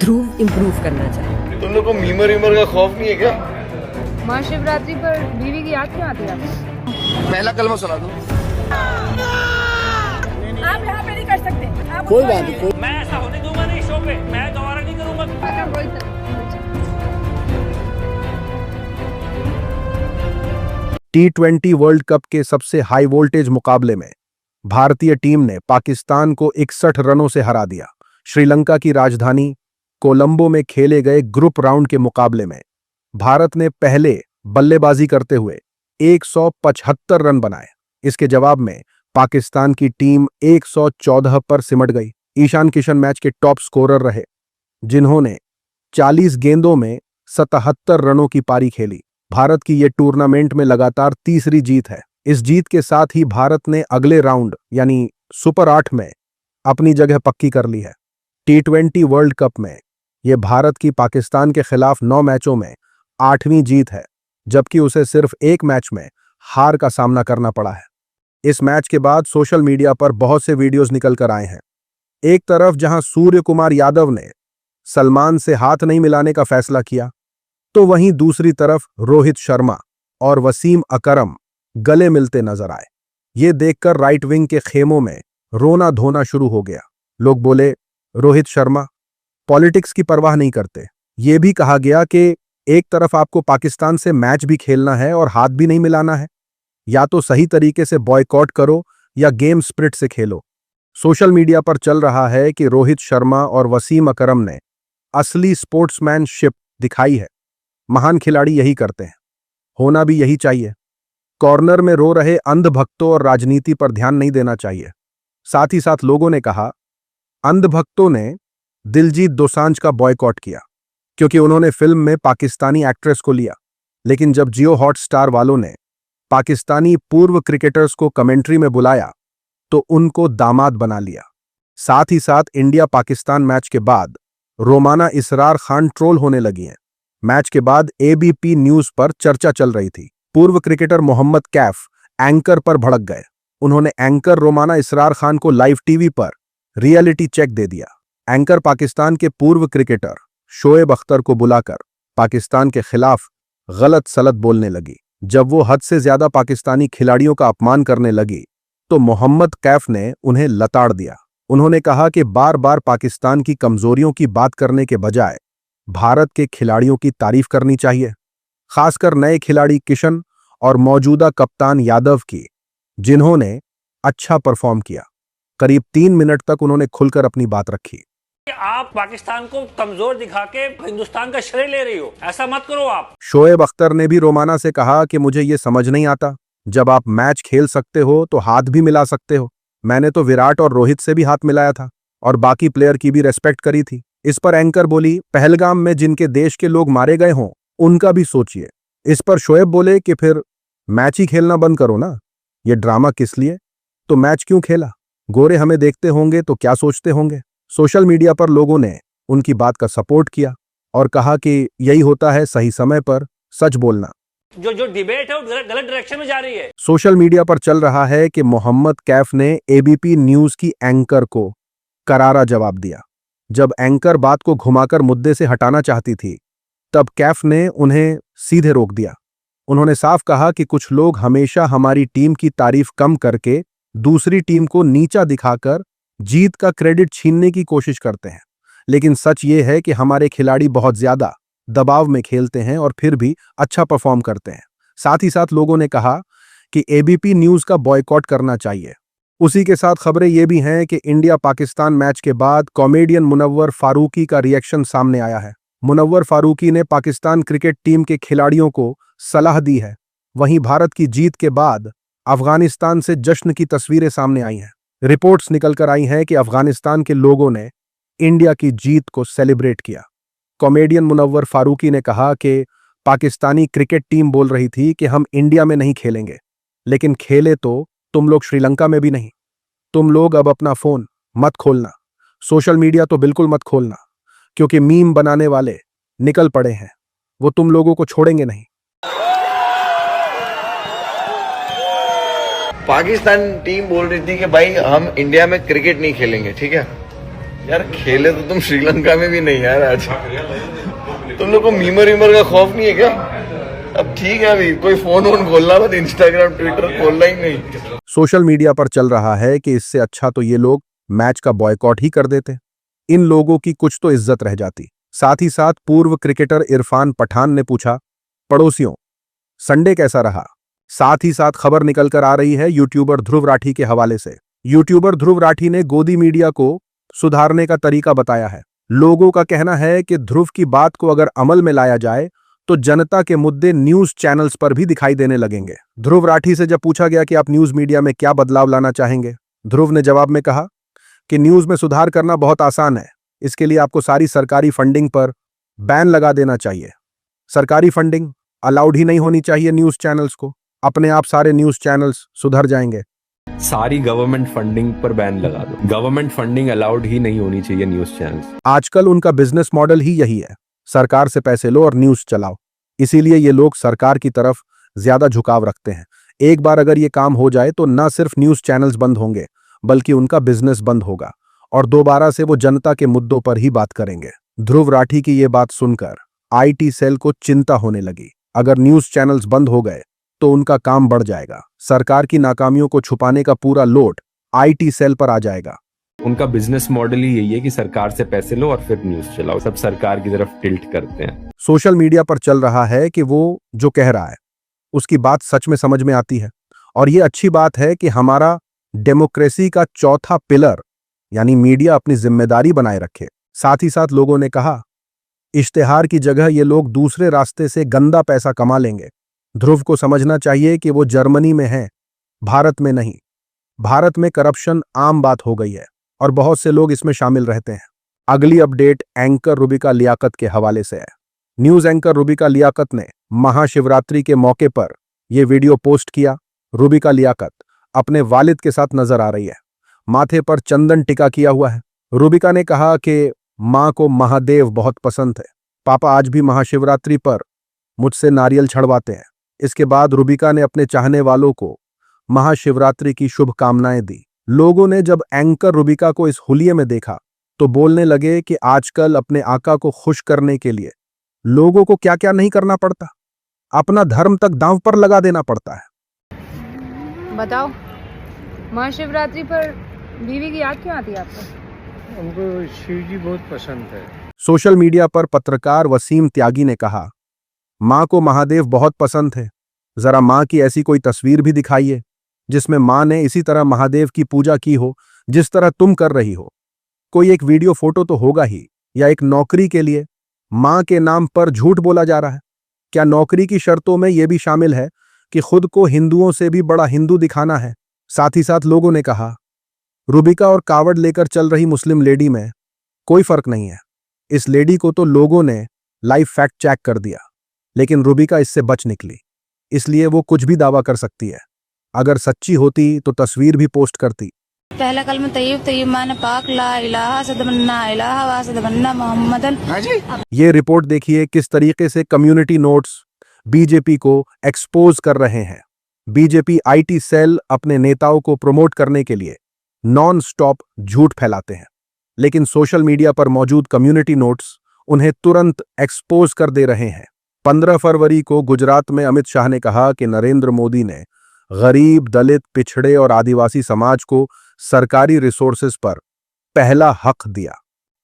ध्रुव improve करना चाहिए। तुम लोग को मीमर वीमर का खौफ नहीं है क्या? महाशिवरात्रि पर बीवी की याद क्यों आती है? पहला कलमा सुना दो। आप यहाँ पे नहीं कर सकते। कोई बात नहीं। मैं ऐसा होने दूंगा नहीं शो पे, मैं दोबारा नहीं करूंगा। T20 वर्ल्ड कप के सबसे हाई वोल्टेज मुकाबले में भारतीय टीम ने पाकिस्तान को 61 रनों से हरा दिया। श्रीलंका की राजधानी कोलंबो में खेले गए ग्रुप राउंड के मुकाबले में भारत ने पहले बल्लेबाजी करते हुए 175 रन बनाए। इसके जवाब में पाकिस्तान की टीम 114 पर सिमट गई। ईशान किशन मैच के टॉप स्कोरर रहे, जिन्होंने 40 गेंदों में 77 रनों की पारी खेली। भारत की यह टूर्नामेंट में लगातार तीसरी जीत है। इस जीत के साथ ही भारत ने अगले राउंड यानी सुपर 8 में अपनी जगह पक्की कर ली है। T20 वर्ल्ड कप में यह भारत की पाकिस्तान के खिलाफ 9 मैचों में 8वीं जीत है, जबकि उसे सिर्फ एक मैच में हार का सामना करना पड़ा है। इस मैच के बाद सोशल मीडिया पर बहुत से वीडियोस निकल कर आए हैं। एक तरफ जहां सूर्य कुमार यादव ने सलमान से हाथ नहीं मिलाने का फैसला किया, तो वहीं दूसरी तरफ रोहित शर्मा और वसीम अकरम गले मिलते नजर आए। ये देखकर राइट विंग के खेमों में रोना धोना शुरू हो गया। लोग बोले, रोहित शर्मा पॉलिटिक्स की परवाह नहीं करते। ये भी कहा गया कि एक तरफ आपको पाकिस्तान से मैच भी खेलना है और हाथ भी नहीं मिलाना है, या तो सही तरीके से बॉयकॉट करो या गेम स्पिरिट से खेलो। सोशल मीडिया पर चल रहा है कि रोहित शर्मा और वसीम अकरम ने असली स्पोर्ट्समैनशिप दिखाई है। महान खिलाड़ी यही करते हैं, होना भी यही चाहिए। कॉर्नर में रो रहे अंधभक्तों और राजनीति पर ध्यान नहीं देना चाहिए। साथ ही साथ लोगों ने कहा, अंधभक्तों ने दिलजीत दोसांझ का बॉयकॉट किया क्योंकि उन्होंने फिल्म में पाकिस्तानी एक्ट्रेस को लिया, लेकिन जब जियो हॉटस्टार वालों ने पाकिस्तानी पूर्व क्रिकेटर्स को कमेंट्री में बुलाया तो उनको दामाद बना लिया। साथ ही साथ इंडिया पाकिस्तान मैच के बाद रोमाना इसरार खान ट्रोल होने लगी हैं। मैच के बाद एबीपी न्यूज पर चर्चा चल रही थी। पूर्व क्रिकेटर मोहम्मद कैफ एंकर पर भड़क गए। उन्होंने एंकर रोमाना इसरार खान को लाइव टीवी पर रियलिटी चेक दे दिया। एंकर पाकिस्तान के पूर्व क्रिकेटर शोएब अख्तर को बुलाकर पाकिस्तान के खिलाफ गलत सलत बोलने लगी। जब वो हद से ज्यादा पाकिस्तानी खिलाड़ियों का अपमान करने लगी तो मोहम्मद कैफ ने उन्हें लताड़ दिया। उन्होंने कहा कि बार बार पाकिस्तान की कमजोरियों की बात करने के बजाय भारत के खिलाड़ियों की तारीफ करनी चाहिए, खासकर नए खिलाड़ी किशन और मौजूदा कप्तान यादव की, जिन्होंने अच्छा परफॉर्म किया। करीब 3 मिनट तक उन्होंने खुलकर अपनी बात रखी। आप पाकिस्तान को कमजोर दिखा के हिंदुस्तान का श्रेय ले रही हो, ऐसा मत करो आप। शोएब अख्तर ने भी रोमाना से कहा कि मुझे ये समझ नहीं आता, जब आप मैच खेल सकते हो तो हाथ भी मिला सकते हो। मैंने तो विराट और रोहित से भी हाथ मिलाया था और बाकी प्लेयर की भी रेस्पेक्ट करी थी। इस पर एंकर बोली, पहलगाम में जिनके देश के लोग मारे गए हों उनका भी सोचिए। इस पर शोएब बोले कि फिर मैच ही खेलना बंद करो ना, ये ड्रामा किस लिए? तो मैच क्यों खेला? गोरे हमें देखते होंगे तो क्या सोचते होंगे? सोशल मीडिया पर लोगों ने उनकी बात का सपोर्ट किया और कहा कि यही होता है सही समय पर सच बोलना। जो डिबेट है वो गलत डायरेक्शन में जा रही है। सोशल मीडिया पर चल रहा है कि मोहम्मद कैफ ने एबीपी न्यूज की एंकर को करारा जवाब दिया। जब एंकर बात को घुमाकर मुद्दे से हटाना चाहती थी, तब कैफ ने उन्हें सीधे रोक दिया। उन्होंने साफ कहा कि कुछ लोग हमेशा हमारी टीम की तारीफ कम करके दूसरी टीम को नीचा दिखाकर जीत का क्रेडिट छीनने की कोशिश करते हैं, लेकिन सच ये है कि हमारे खिलाड़ी बहुत ज्यादा दबाव में खेलते हैं और फिर भी अच्छा परफॉर्म करते हैं। साथ ही साथ लोगों ने कहा कि एबीपी न्यूज का बॉयकॉट करना चाहिए। उसी के साथ खबरें ये भी हैं कि इंडिया पाकिस्तान मैच के बाद कॉमेडियन मुनव्वर फारूकी का रिएक्शन सामने आया है। मुनव्वर फारूकी ने पाकिस्तान क्रिकेट टीम के खिलाड़ियों को सलाह दी है। वहीं भारत की जीत के बाद अफगानिस्तान से जश्न की तस्वीरें सामने आई हैं। रिपोर्ट्स निकलकर आई हैं कि अफगानिस्तान के लोगों ने इंडिया की जीत को सेलिब्रेट किया। कॉमेडियन मुनव्वर फारूकी ने कहा कि पाकिस्तानी क्रिकेट टीम बोल रही थी कि हम इंडिया में नहीं खेलेंगे, लेकिन खेले तो तुम लोग श्रीलंका में भी नहीं। तुम लोग अब अपना फोन मत खोलना, सोशल मीडिया तो बिल्कुल मत खोलना, क्योंकि मीम बनाने वाले निकल पड़े हैं, वो तुम लोगों को छोड़ेंगे नहीं। पाकिस्तान टीम बोल रही थी कि भाई हम इंडिया में क्रिकेट नहीं खेलेंगे, ठीक है, यार खेले तो तुम श्रीलंका में भी नहीं यार आज। तुम लोग को मीमर का खौफ नहीं है क्या? अब ठीक है, अभी कोई फोन खोलना मत, इंस्टाग्राम ट्विटर खोलना ही नहीं। सोशल मीडिया पर चल रहा है कि इससे अच्छा तो ये लोग मैच का बॉयकॉट ही कर देते। इन लोगों की कुछ तो इज्जत रह जाती। साथ ही साथ पूर्व क्रिकेटर इरफान पठान ने पूछा, पड़ोसियों संडे कैसा रहा? साथ ही साथ खबर निकल कर आ रही है यूट्यूबर ध्रुव राठी के हवाले से। यूट्यूबर ध्रुव राठी ने गोदी मीडिया को सुधारने का तरीका बताया है। लोगों का कहना है कि ध्रुव की बात को अगर अमल में लाया जाए तो जनता के मुद्दे न्यूज चैनल्स पर भी दिखाई देने लगेंगे। ध्रुव राठी से जब पूछा गया कि आप न्यूज मीडिया में क्या बदलाव लाना चाहेंगे, ध्रुव ने जवाब में कहा कि न्यूज में सुधार करना बहुत आसान है। इसके लिए आपको सारी सरकारी फंडिंग पर बैन लगा देना चाहिए। सरकारी फंडिंग अलाउड ही नहीं होनी चाहिए न्यूज चैनल्स को। अपने आप सारे न्यूज चैनल्स सुधर जाएंगे। सारी गवर्नमेंट फंडिंग पर बैन लगा दो। गवर्नमेंट फंडिंग अलाउड ही नहीं होनी चाहिए न्यूज चैनल्स। आजकल उनका बिजनेस मॉडल ही यही है, सरकार से पैसे लो और न्यूज चलाओ। इसीलिए ये लोग सरकार की तरफ ज्यादा झुकाव रखते हैं। एक बार अगर ये काम हो जाए तो न सिर्फ न्यूज चैनल्स बंद होंगे बल्कि उनका बिजनेस बंद होगा और दोबारा से वो जनता के मुद्दों पर ही बात करेंगे। ध्रुव राठी की ये बात सुनकर आईटी सेल को चिंता होने लगी। अगर न्यूज चैनल्स बंद हो गए तो उनका काम बढ़ जाएगा। सरकार की नाकामियों को छुपाने का पूरा लोड आईटी सेल पर आ जाएगा। उनका बिजनेस मॉडल ही यही है कि सरकार से पैसे लो और फिर न्यूज चलाओ। सब सरकार की तरफ टिल्ट करते हैं। सोशल मीडिया पर चल रहा है कि वो जो कह रहा है उसकी बात सच में समझ में आती है और ये अच्छी बात है कि हमारा डेमोक्रेसी का चौथा पिलर यानी मीडिया अपनी जिम्मेदारी बनाए रखे। साथ ही साथ लोगों ने कहा, इश्तेहार की जगह ये लोग दूसरे रास्ते से गंदा पैसा कमा लेंगे। ध्रुव को समझना चाहिए कि वो जर्मनी में है, भारत में नहीं। भारत में करप्शन आम बात हो गई है और बहुत से लोग इसमें शामिल रहते हैं। अगली अपडेट एंकर रुबिका लियाकत के हवाले से है। न्यूज एंकर रुबिका लियाकत ने महाशिवरात्रि के मौके पर यह वीडियो पोस्ट किया। रुबिका लियाकत अपने वालिद के साथ नजर आ रही है। माथे पर चंदन टिका किया हुआ है। रुबिका ने कहा कि मां को महादेव बहुत पसंद है। पापा आज भी महाशिवरात्रि पर मुझसे नारियल छड़वाते हैं। इसके बाद रुबिका ने अपने चाहने वालों को महाशिवरात्रि की शुभकामनाएं दी। लोगों ने जब एंकर रुबिका को इस हुलिये में देखा तो बोलने लगे कि आजकल अपने आका को खुश करने के लिए लोगों को क्या क्या नहीं करना पड़ता, अपना धर्म तक दांव पर लगा देना पड़ता है। बताओ, महाशिवरात्रि पर बीवी की याद क्यों आती है आपको? हमको शिव जी बहुत पसंद है। सोशल मीडिया पर पत्रकार वसीम त्यागी ने कहा, मां को महादेव बहुत पसंद है। जरा मां की ऐसी कोई तस्वीर भी दिखाइए जिसमें मां ने इसी तरह महादेव की पूजा की हो जिस तरह तुम कर रही हो। कोई एक वीडियो फोटो तो होगा ही। या एक नौकरी के लिए मां के नाम पर झूठ बोला जा रहा है। क्या नौकरी की शर्तों में यह भी शामिल है कि खुद को हिंदुओं से भी बड़ा हिंदू दिखाना है? साथ ही साथ लोगों ने कहा, रुबिका और कावड़ लेकर चल रही मुस्लिम लेडी में कोई फर्क नहीं है। इस लेडी को तो लोगों ने लाइव फैक्ट चेक कर दिया, लेकिन रुबिका इससे बच निकली। इसलिए वो कुछ भी दावा कर सकती है। अगर सच्ची होती तो तस्वीर भी पोस्ट करती। पहला कलमा तय्यब तय्यब माने पाक ला इलाहा सदमन्ना इलाहा वा सदमन्ना मोहम्मदन। ये रिपोर्ट देखिए किस तरीके से कम्युनिटी नोट्स बीजेपी को एक्सपोज कर रहे हैं। बीजेपी आईटी सेल अपने नेताओं को प्रमोट करने के लिए नॉन स्टॉप झूठ फैलाते हैं, लेकिन सोशल मीडिया पर मौजूद कम्युनिटी नोट्स उन्हें तुरंत एक्सपोज कर दे रहे हैं। 15 फरवरी को गुजरात में अमित शाह ने कहा कि नरेंद्र मोदी ने गरीब, दलित, पिछड़े और आदिवासी समाज को सरकारी रिसोर्सेज पर पहला हक दिया।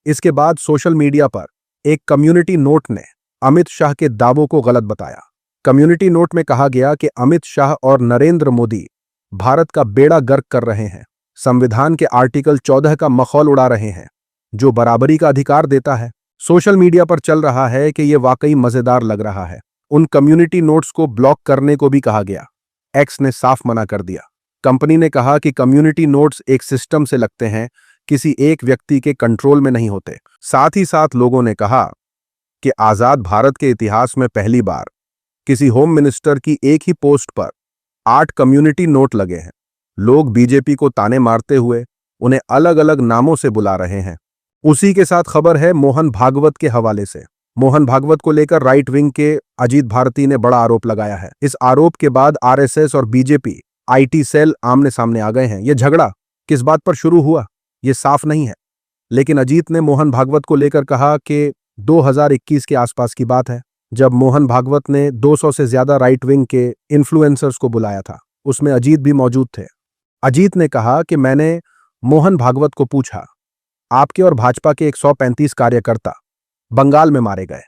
इसके बाद सोशल मीडिया पर एक कम्युनिटी नोट ने अमित शाह के दावों को गलत बताया। कम्युनिटी नोट में कहा गया कि अमित शाह और नरेंद्र मोदी भारत का बेड़ा गर्क कर रहे हैं, संविधान के आर्टिकल 14 का मखौल उड़ा रहे हैं जो बराबरी का अधिकार देता है। सोशल मीडिया पर चल रहा है कि यह वाकई मजेदार लग रहा है। उन कम्युनिटी नोट्स को ब्लॉक करने को भी कहा गया। एक्स ने साफ मना कर दिया। कंपनी ने कहा कि कम्युनिटी नोट्स एक सिस्टम से लगते हैं, किसी एक व्यक्ति के कंट्रोल में नहीं होते। साथ ही साथ लोगों ने कहा कि आजाद भारत के इतिहास में पहली बार किसी होम मिनिस्टर की एक ही पोस्ट पर 8 कम्युनिटी नोट लगे हैं। लोग बीजेपी को ताने मारते हुए उन्हें अलग अलग नामों से बुला रहे हैं। उसी के साथ खबर है मोहन भागवत के हवाले से। मोहन भागवत को लेकर राइट विंग के अजीत भारती ने बड़ा आरोप लगाया है। इस आरोप के बाद आरएसएस और बीजेपी आईटी सेल आमने सामने आ गए हैं। यह झगड़ा किस बात पर शुरू हुआ ये साफ नहीं है, लेकिन अजीत ने मोहन भागवत को लेकर कहा कि 2021 के आसपास की बात है, जब मोहन भागवत ने 200 से ज्यादा राइट विंग के इन्फ्लुएंसर्स को बुलाया था। उसमें अजीत भी मौजूद थे। अजीत ने कहा कि मैंने मोहन भागवत को पूछा, आपके और भाजपा के 135 कार्यकर्ता बंगाल में मारे गए,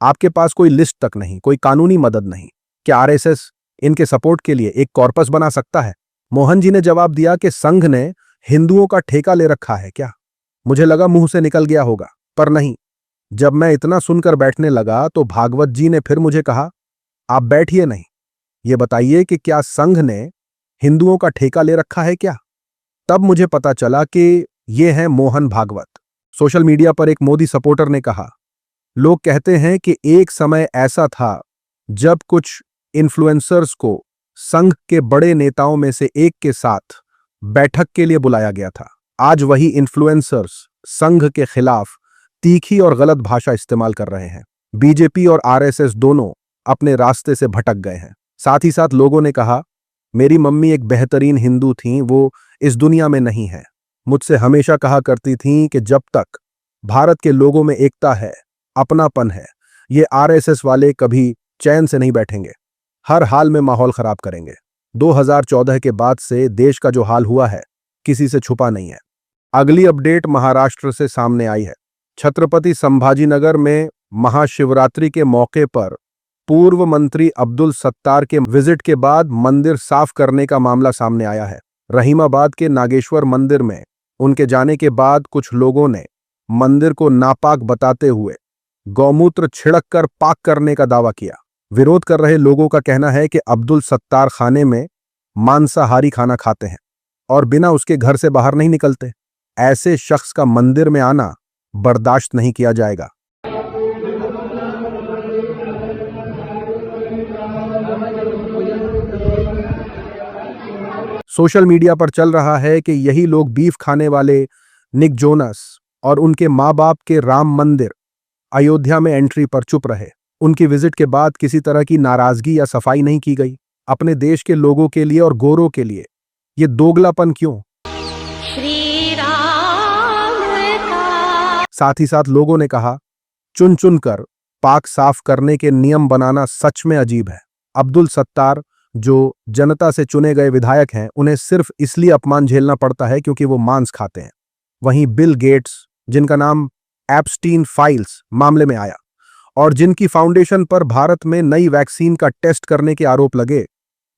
आपके पास कोई लिस्ट तक नहीं, कोई कानूनी मदद नहीं, क्या आरएसएस इनके सपोर्ट के लिए एक कॉर्पस बना सकता है? मोहन जी ने जवाब दिया कि संघ ने हिंदुओं का ठेका ले रखा है क्या? मुझे लगा मुंह से निकल गया होगा, पर नहीं। जब मैं इतना सुनकर बैठने लगा तो भागवत जी ने फिर मुझे कहा, आप बैठिए नहीं, ये बताइए कि क्या संघ ने हिंदुओं का ठेका ले रखा है क्या? तब मुझे पता चला कि ये हैं मोहन भागवत। सोशल मीडिया पर एक मोदी सपोर्टर ने कहा, लोग कहते हैं कि एक समय ऐसा था जब कुछ इन्फ्लुएंसर्स को संघ के बड़े नेताओं में से एक के साथ बैठक के लिए बुलाया गया था। आज वही इन्फ्लुएंसर्स संघ के खिलाफ तीखी और गलत भाषा इस्तेमाल कर रहे हैं। बीजेपी और आरएसएस दोनों अपने रास्ते से भटक गए हैं। साथ ही साथ लोगों ने कहा, मेरी मम्मी एक बेहतरीन हिंदू थीं, वो इस दुनिया में नहीं है। मुझसे हमेशा कहा करती थीं कि जब तक भारत के लोगों में एकता है, अपनापन है, ये आरएसएस वाले कभी चैन से नहीं बैठेंगे, हर हाल में माहौल खराब करेंगे। 2014 के बाद से देश का जो हाल हुआ है किसी से छुपा नहीं है। अगली अपडेट महाराष्ट्र से सामने आई है। छत्रपति संभाजीनगर में महाशिवरात्रि के मौके पर पूर्व मंत्री अब्दुल सत्तार के विजिट के बाद मंदिर साफ करने का मामला सामने आया है। रहीमाबाद के नागेश्वर मंदिर में उनके जाने के बाद कुछ लोगों ने मंदिर को नापाक बताते हुए गौमूत्र छिड़क कर पाक करने का दावा किया। विरोध कर रहे लोगों का कहना है कि अब्दुल सत्तार खाने में मांसाहारी खाना खाते हैं और बिना उसके घर से बाहर नहीं निकलते। ऐसे शख्स का मंदिर में आना बर्दाश्त नहीं किया जाएगा। सोशल मीडिया पर चल रहा है कि यही लोग बीफ खाने वाले निक जोनस और उनके मां बाप के राम मंदिर अयोध्या में एंट्री पर चुप रहे। उनकी विजिट के बाद किसी तरह की नाराजगी या सफाई नहीं की गई। अपने देश के लोगों के लिए और गोरों के लिए ये दोगलापन क्यों? साथ ही साथ लोगों ने कहा, चुन चुन कर पाक साफ करने के नियम बनाना सच में अजीब है। अब्दुल सत्तार जो जनता से चुने गए विधायक हैं, उन्हें सिर्फ इसलिए अपमान झेलना पड़ता है क्योंकि वो मांस खाते हैं। वहीं बिल गेट्स, जिनका नाम एप्स्टीन फाइल्स मामले में आया और जिनकी फाउंडेशन पर भारत में नई वैक्सीन का टेस्ट करने के आरोप लगे,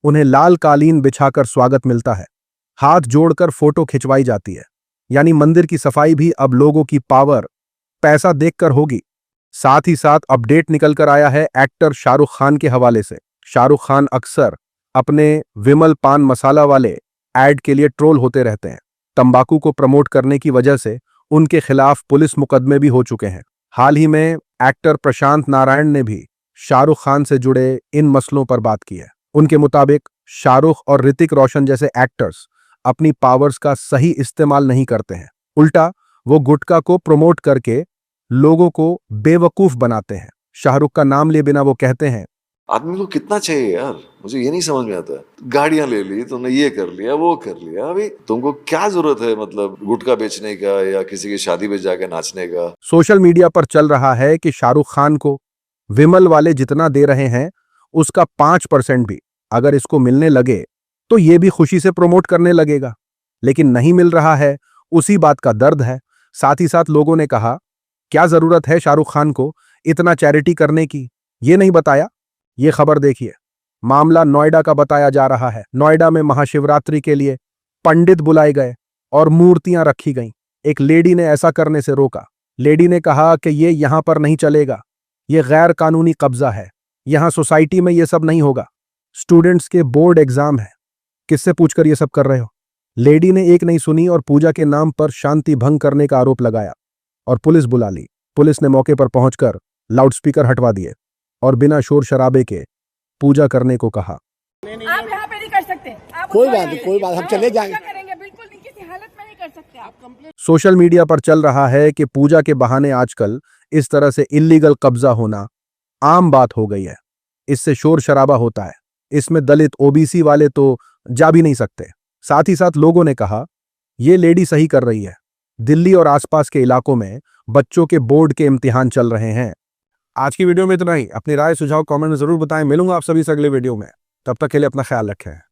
उन्हें लाल कालीन बिछाकर स्वागत मिलता है, हाथ जोड़कर फोटो खिंचवाई जाती है। यानी मंदिर की सफाई भी अब लोगों की पावर, पैसा देखकर होगी। साथ ही साथ अपडेट निकल कर आया है एक्टर शाहरुख खान के हवाले से। शाहरुख खान अक्सर अपने विमल पान मसाला वाले एड के लिए ट्रोल होते रहते हैं। तंबाकू को प्रमोट करने की वजह से उनके खिलाफ पुलिस मुकदमे भी हो चुके हैं। हाल ही में एक्टर प्रशांत नारायण ने भी शाहरुख खान से जुड़े इन मसलों पर बात की है। उनके मुताबिक शाहरुख और ऋतिक रोशन जैसे एक्टर्स अपनी पावर्स का सही इस्तेमाल नहीं करते हैं। उल्टा वो गुटखा को प्रमोट करके लोगों को बेवकूफ बनाते हैं। शाहरुख का नाम लिए बिना वो कहते हैं, आदमी को कितना चाहिए यार, मुझे ये नहीं समझ में आता। गाड़ियां ले ली तुमने, ये कर लिया, वो कर लिया, अभी तुमको क्या जरूरत है मतलब गुटखा बेचने का या किसी की शादी में जाकर नाचने का। सोशल मीडिया पर चल रहा है कि शाहरुख खान को विमल वाले जितना दे रहे हैं उसका 5% भी अगर इसको मिलने लगे तो ये भी खुशी से प्रमोट करने लगेगा, लेकिन नहीं मिल रहा है, उसी बात का दर्द है। साथ ही साथ लोगों ने कहा, क्या जरूरत है शाहरुख खान को इतना चैरिटी करने की, ये नहीं बताया। ये खबर देखिए, मामला नोएडा का बताया जा रहा है। नोएडा में महाशिवरात्रि के लिए पंडित बुलाए गए और मूर्तियां रखी गईं। एक लेडी ने ऐसा करने से रोका। लेडी ने कहा कि ये यहां पर नहीं चलेगा, ये गैर कानूनी कब्जा है, यहां सोसाइटी में ये सब नहीं होगा, स्टूडेंट्स के बोर्ड एग्जाम है, किससे पूछकर ये सब कर रहे हो। लेडी ने एक नहीं सुनी और पूजा के नाम पर शांति भंग करने का आरोप लगाया और पुलिस बुला ली। पुलिस ने मौके पर पहुंचकर लाउडस्पीकर हटवा दिए और बिना शोर शराबे के पूजा करने को कहा। आप यहाँ पे नहीं कर सकते। कोई बात, हम चले जाएंगे। बिल्कुल नहीं, किसी हालत में नहीं कर सकते आप। सोशल मीडिया पर चल रहा है कि पूजा के बहाने आजकल इस तरह से इल्लीगल कब्जा होना आम बात हो गई है। इससे शोर शराबा होता है, इसमें दलित ओबीसी वाले तो जा भी नहीं सकते। साथ ही साथ लोगों ने कहा, ये लेडी सही कर रही है, दिल्ली और आसपास के इलाकों में बच्चों के बोर्ड के इम्तिहान चल रहे हैं। आज की वीडियो में इतना ही। अपनी राय सुझाव कमेंट में जरूर बताएं। मिलूंगा आप सभी से अगले वीडियो में। तब तक के लिए अपना ख्याल रखें।